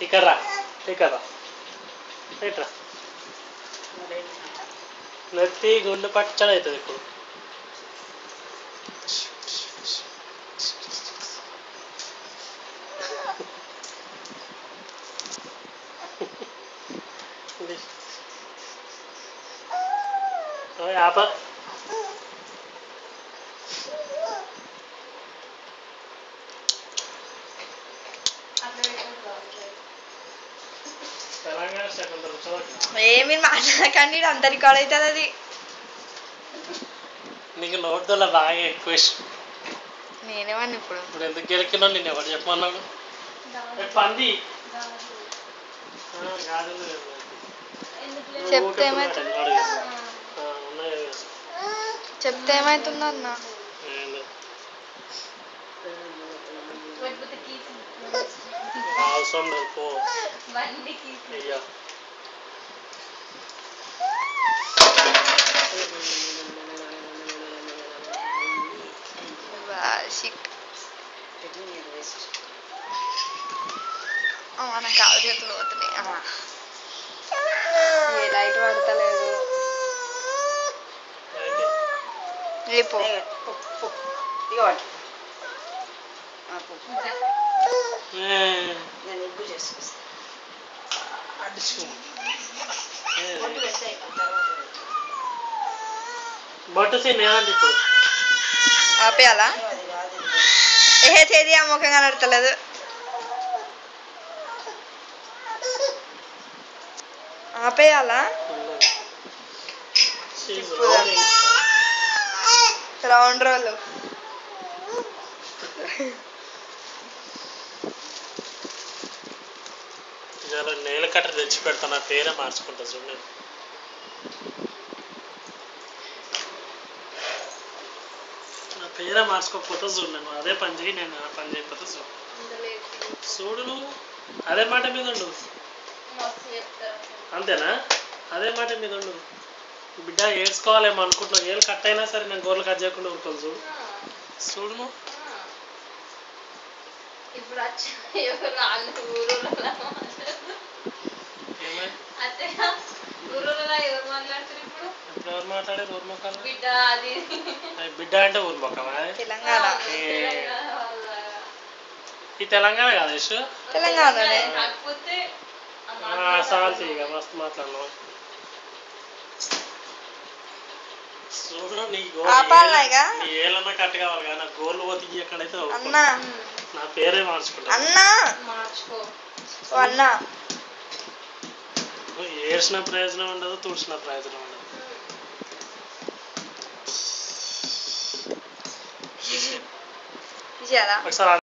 ఇక్కడ రా ఇక్కడ రా నెత్తి గుండె పచ్చడి అవుతుంది ఇప్పుడు. ఆప ఏమి మాట్లాడకండి, అంత రికార్డ్ అవుతుంది అది. నీకు నోట్దోళ్ళ బాగా ఎక్కువ ఇష్టం. నేనేమన్నా ఇప్పుడు ఇప్పుడు ఎందుకు గెలికినా నేను ఎవరు చెప్పమన్నాడు? పంది చెప్తే ఏమవుతుంది? చెప్తే ఏమవుతుంది అన్న? అవసరం లేదు పో. అయ్యా నాకు కాలు చేతులు పోతున్నాయి. ఏ లైట్ పడతలేదు. రేపు బొట్టు సీన్ ఇప్పుడు ఆపేయాలా? ఏ తేదీ ఆ ముఖంగా నడతలేదు. ఆపేయాలా? రౌండ్ రోల్ నేల కట్ట తెచ్చి పెడతా, నా పేరే మార్చుకుంటా చూడండి. నా పేరే మార్చుకోకపోతే చూడలేను, అదే పని చేయి. నేను ఆ పని చేయకపోతే చూడు నువ్వు అదే మాట మీద ఉండు. అంతేనా? అదే మాట మీద ఉండు. బిడ్డ ఏడ్చుకోవాలేమో అనుకుంటున్నావు. ఏళ్ళు కట్ అయినా సరే నేను గోర్లు కట్ చేయకుండా ఊరుకోను. చూడు నువ్వు ఇప్పుడు ఎవరు మాట్లాడేది? ఊరు మొక్కలు బిడ్డ అంటే ఊరు మొక్కమా? తెలంగాణ. ఈ తెలంగాణ కాదు యశు, తెలంగాణనే. సాల్తీ ఇక మస్తు మాట్లాడినావు. చూడు నీ ఏళ్ళన్నా కట్ కావాలి కానీ నా గోళ్ళు పోతే ఎక్కడైతే అన్నా నా పేరే మార్చుకుంటా. అన్నా అన్నా ఏడ్చిన ప్రయోజనం ఉండదు, తుడిచిన ప్రయోజనం ఉండదు. ఒకసారి